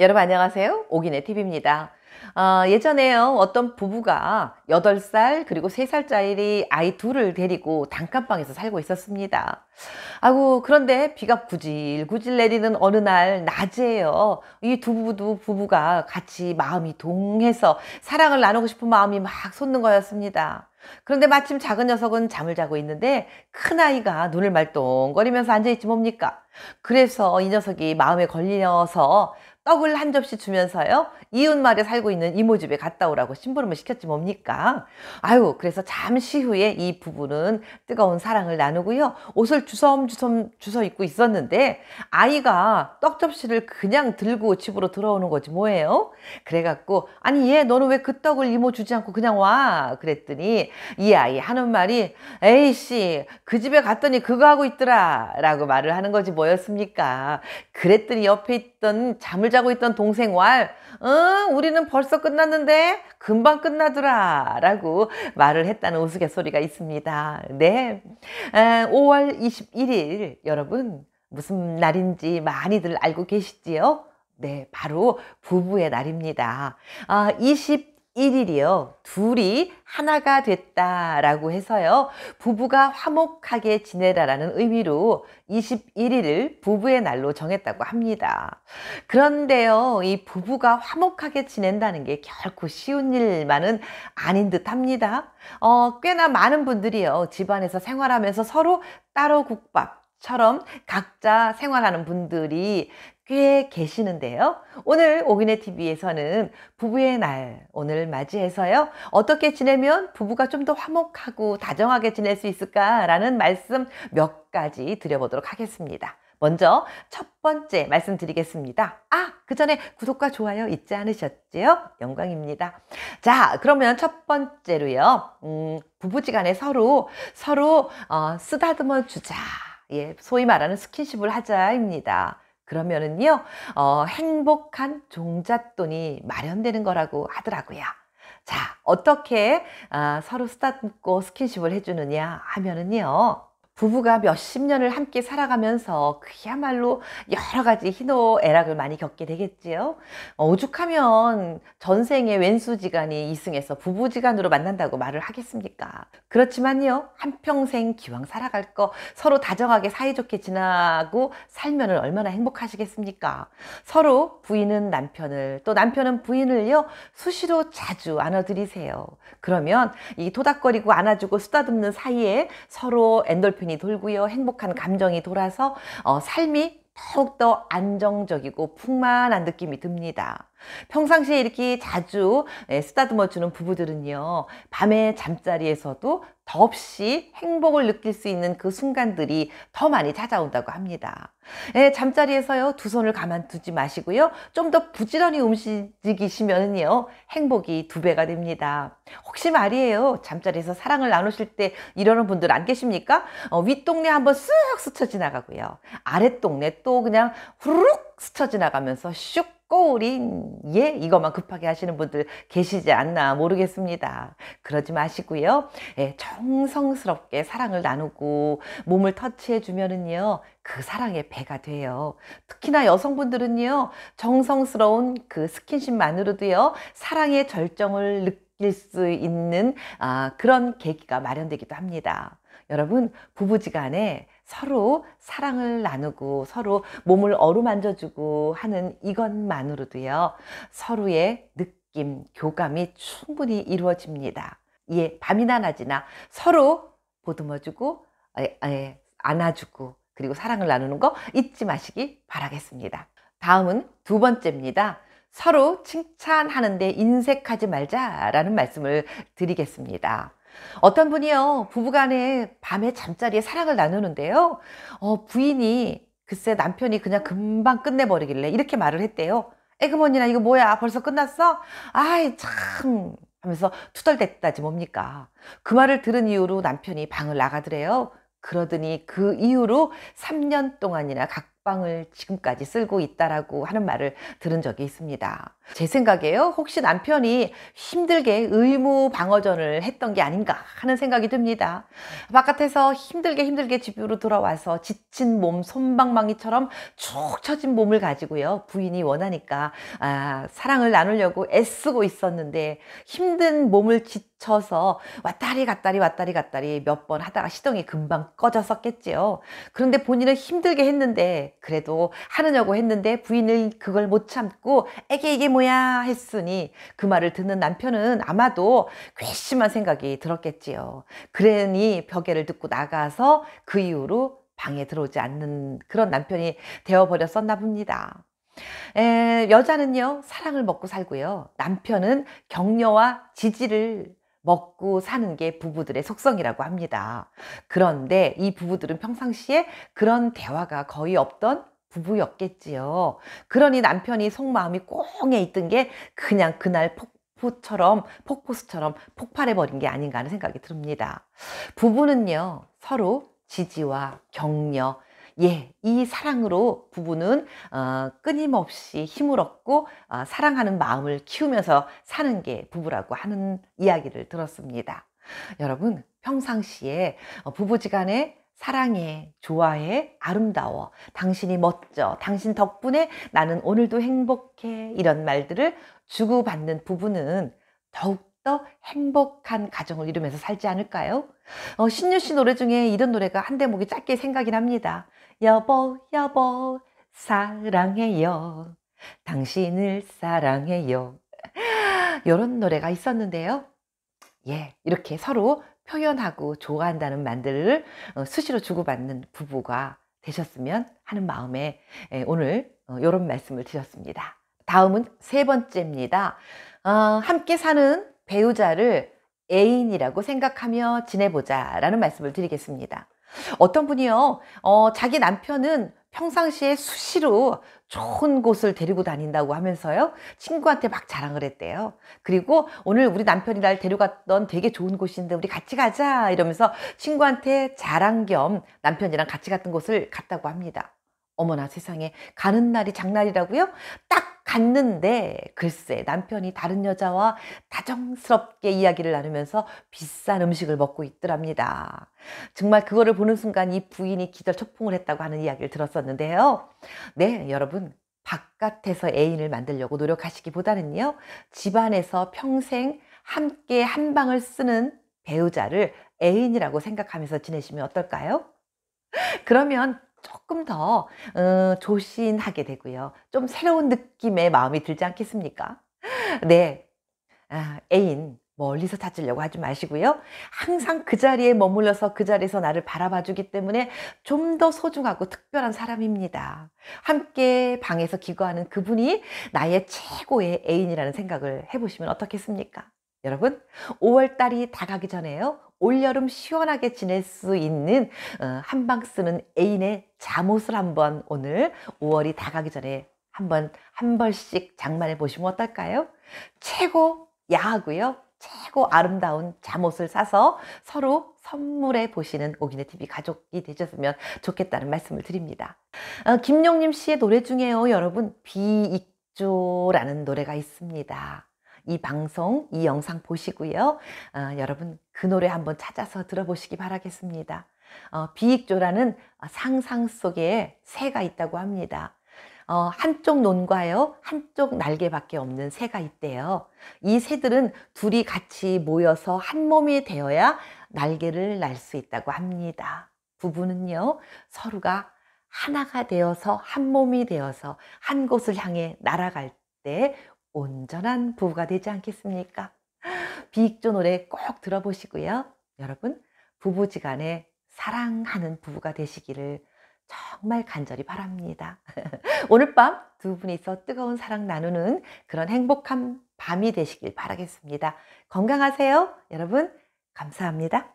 여러분 안녕하세요. 오기네 TV입니다. 예전에요. 어떤 부부가 8살 그리고 3살짜리 아이 둘을 데리고 단칸방에서 살고 있었습니다. 아이고 그런데 비가 구질구질 내리는 어느 날 낮에요. 이 두 부부가 같이 마음이 동해서 사랑을 나누고 싶은 마음이 막 솟는 거였습니다. 그런데 마침 작은 녀석은 잠을 자고 있는데 큰아이가 눈을 말똥거리면서 앉아있지 뭡니까? 그래서 이 녀석이 마음에 걸려서 떡을 한 접시 주면서요. 이웃 마을에 살고 있는 이모 집에 갔다 오라고 심부름을 시켰지 뭡니까? 아유, 그래서 잠시 후에 이 부부는 뜨거운 사랑을 나누고요. 옷을 주섬주섬 주워 입고 있었는데 아이가 떡 접시를 그냥 들고 집으로 들어오는 거지 뭐예요? 그래갖고 아니 얘 너는 왜 그 떡을 이모 주지 않고 그냥 와? 그랬더니 이 아이 하는 말이 에이씨 그 집에 갔더니 그거 하고 있더라 라고 말을 하는 거지 뭐였습니까? 그랬더니 옆에 있던 잠을 자고 있던 동생 왈 응 우리는 벌써 끝났는데 금방 끝나더라 라고 말을 했다는 우스갯소리가 있습니다. 네, 5월 21일 여러분 무슨 날인지 많이들 알고 계시지요? 네, 바로 부부의 날입니다. 21일이요. 둘이 하나가 됐다라고 해서요. 부부가 화목하게 지내라라는 의미로 21일을 부부의 날로 정했다고 합니다. 그런데요, 이 부부가 화목하게 지낸다는 게 결코 쉬운 일만은 아닌 듯 합니다. 꽤나 많은 분들이요, 집안에서 생활하면서 서로 따로 국밥처럼 각자 생활하는 분들이 꽤 계시는데요. 오늘 오기네 TV에서는 부부의 날 오늘 맞이해서요. 어떻게 지내면 부부가 좀 더 화목하고 다정하게 지낼 수 있을까라는 말씀 몇 가지 드려보도록 하겠습니다. 먼저 첫 번째 말씀드리겠습니다. 그 전에 구독과 좋아요 잊지 않으셨지요? 영광입니다. 자, 그러면 첫 번째로요. 부부지간에 서로 쓰다듬어 주자. 예, 소위 말하는 스킨십을 하자입니다. 그러면은요, 행복한 종잣돈이 마련되는 거라고 하더라고요. 자, 어떻게 서로 쓰다듬고 스킨십을 해주느냐 하면은요, 부부가 몇십 년을 함께 살아가면서 그야말로 여러 가지 희노애락을 많이 겪게 되겠지요. 오죽하면 전생에 왼수지간이 이승해서 부부지간으로 만난다고 말을 하겠습니까? 그렇지만요, 한평생 기왕 살아갈 거 서로 다정하게 사이좋게 지나고 살면은 얼마나 행복하시겠습니까? 서로 부인은 남편을 또 남편은 부인을요 수시로 자주 안아드리세요. 그러면 이 토닥거리고 안아주고 쓰다듬는 사이에 서로 엔돌핀이 돌고요, 행복한 감정이 돌아서 삶이 더욱더 안정적이고 풍만한 느낌이 듭니다. 평상시에 이렇게 자주 쓰다듬어주는 부부들은요, 밤에 잠자리에서도 더없이 행복을 느낄 수 있는 그 순간들이 더 많이 찾아온다고 합니다. 잠자리에서요, 두 손을 가만두지 마시고요, 좀 더 부지런히 움직이시면요, 행복이 2배가 됩니다. 혹시 말이에요, 잠자리에서 사랑을 나누실 때 이러는 분들 안 계십니까? 윗동네 한번 쓱 스쳐 지나가고요, 아랫동네 또 그냥 후루룩 스쳐 지나가면서 슉 꼬우린 이것만 급하게 하시는 분들 계시지 않나 모르겠습니다. 그러지 마시고요, 정성스럽게 사랑을 나누고 몸을 터치해 주면은요, 그 사랑의 배가 돼요. 특히나 여성분들은요, 정성스러운 그 스킨십만으로도요, 사랑의 절정을 느낄 수 있는 그런 계기가 마련되기도 합니다. 여러분, 부부지간에 서로 사랑을 나누고 서로 몸을 어루만져주고 하는 이것만으로도요, 서로의 느낌, 교감이 충분히 이루어집니다. 밤이나 낮이나 서로 보듬어주고 안아주고 그리고 사랑을 나누는 거 잊지 마시기 바라겠습니다. 다음은 두 번째입니다. 서로 칭찬하는데 인색하지 말자라는 말씀을 드리겠습니다. 어떤 분이요, 부부간에 밤에 잠자리에 사랑을 나누는데요, 부인이 글쎄 남편이 그냥 금방 끝내버리길래 이렇게 말을 했대요. 에그머니나 이거 뭐야, 벌써 끝났어? 아이 참 하면서 투덜댔다지 뭡니까. 그 말을 들은 이후로 남편이 방을 나가더래요. 그러더니 그 이후로 3년 동안이나 약방을 지금까지 쓸고 있다라고 하는 말을 들은 적이 있습니다. 제 생각에요. 혹시 남편이 힘들게 의무 방어전을 했던 게 아닌가 하는 생각이 듭니다. 바깥에서 힘들게 집으로 돌아와서 지친 몸, 솜방망이처럼 축 처진 몸을 가지고요. 부인이 원하니까 사랑을 나누려고 애쓰고 있었는데 힘든 몸을 지쳐서 왔다리 갔다리 몇 번 하다가 시동이 금방 꺼졌었겠지요. 그런데 본인은 힘들게 했는데 그래도 하느냐고 했는데 부인은 그걸 못 참고 에게 이게 뭐야 했으니 그 말을 듣는 남편은 아마도 괘씸한 생각이 들었겠지요. 그러니 벽에를 듣고 나가서 그 이후로 방에 들어오지 않는 그런 남편이 되어버렸었나 봅니다. 여자는요, 사랑을 먹고 살고요. 남편은 격려와 지지를 먹고 사는 게 부부들의 속성이라고 합니다. 그런데 이 부부들은 평상시에 그런 대화가 거의 없던 부부였겠지요. 그러니 남편이 속마음이 꽁해 있던 게 그냥 그날 폭포수처럼 폭발해버린 게 아닌가 하는 생각이 듭니다. 부부는요, 서로 지지와 격려, 이 사랑으로 부부는 끊임없이 힘을 얻고 사랑하는 마음을 키우면서 사는 게 부부라고 하는 이야기를 들었습니다. 여러분, 평상시에 부부지간에 사랑해, 좋아해, 아름다워, 당신이 멋져, 당신 덕분에 나는 오늘도 행복해 이런 말들을 주고받는 부부는 더욱더 행복한 가정을 이루면서 살지 않을까요? 신유 씨 노래 중에 이런 노래가 한 대목이 짧게 생각이 납니다. 여보 여보 사랑해요, 당신을 사랑해요. 이런 노래가 있었는데요. 이렇게 서로 표현하고 좋아한다는 말들을 수시로 주고받는 부부가 되셨으면 하는 마음에 오늘 이런 말씀을 드렸습니다. 다음은 세 번째입니다. 함께 사는 배우자를 애인이라고 생각하며 지내보자 라는 말씀을 드리겠습니다. 어떤 분이요, 자기 남편은 평상시에 수시로 좋은 곳을 데리고 다닌다고 하면서요, 친구한테 막 자랑을 했대요. 그리고 오늘 우리 남편이 날 데려갔던 되게 좋은 곳인데 우리 같이 가자 이러면서 친구한테 자랑 겸 남편이랑 같이 갔던 곳을 갔다고 합니다. 어머나 세상에, 가는 날이 장날이라고요? 딱 갔는데 글쎄 남편이 다른 여자와 다정스럽게 이야기를 나누면서 비싼 음식을 먹고 있더랍니다. 정말 그거를 보는 순간 이 부인이 기절초풍을 했다고 하는 이야기를 들었었는데요. 네, 여러분, 바깥에서 애인을 만들려고 노력하시기보다는요, 집안에서 평생 함께 한 방을 쓰는 배우자를 애인이라고 생각하면서 지내시면 어떨까요? 그러면 조금 더 조신하게 되고요. 좀 새로운 느낌의 마음이 들지 않겠습니까? 네. 애인 멀리서 찾으려고 하지 마시고요. 항상 그 자리에 머물러서 그 자리에서 나를 바라봐 주기 때문에 좀 더 소중하고 특별한 사람입니다. 함께 방에서 기거하는 그분이 나의 최고의 애인이라는 생각을 해보시면 어떻겠습니까? 여러분, 5월 달이 다가기 전에요, 올여름 시원하게 지낼 수 있는 한방 쓰는 애인의 잠옷을 한번 오늘 5월이 다가기 전에 한 벌씩 장만해 보시면 어떨까요? 최고 야하고요, 최고 아름다운 잠옷을 사서 서로 선물해 보시는 오기네 TV 가족이 되셨으면 좋겠다는 말씀을 드립니다. 김용림 씨의 노래 중에요, 여러분, 비익조라는 노래가 있습니다. 이 방송, 이 영상 보시고요, 여러분 그 노래 한번 찾아서 들어보시기 바라겠습니다. 비익조라는 상상 속에 새가 있다고 합니다. 한쪽 논과요, 한쪽 날개밖에 없는 새가 있대요. 이 새들은 둘이 같이 모여서 한 몸이 되어야 날개를 날 수 있다고 합니다. 부부는요, 서로가 하나가 되어서 한 몸이 되어서 한 곳을 향해 날아갈 때 온전한 부부가 되지 않겠습니까? 비익조 노래 꼭 들어보시고요. 여러분, 부부지간에 사랑하는 부부가 되시기를 정말 간절히 바랍니다. 오늘 밤 두 분이서 뜨거운 사랑 나누는 그런 행복한 밤이 되시길 바라겠습니다. 건강하세요. 여러분, 감사합니다.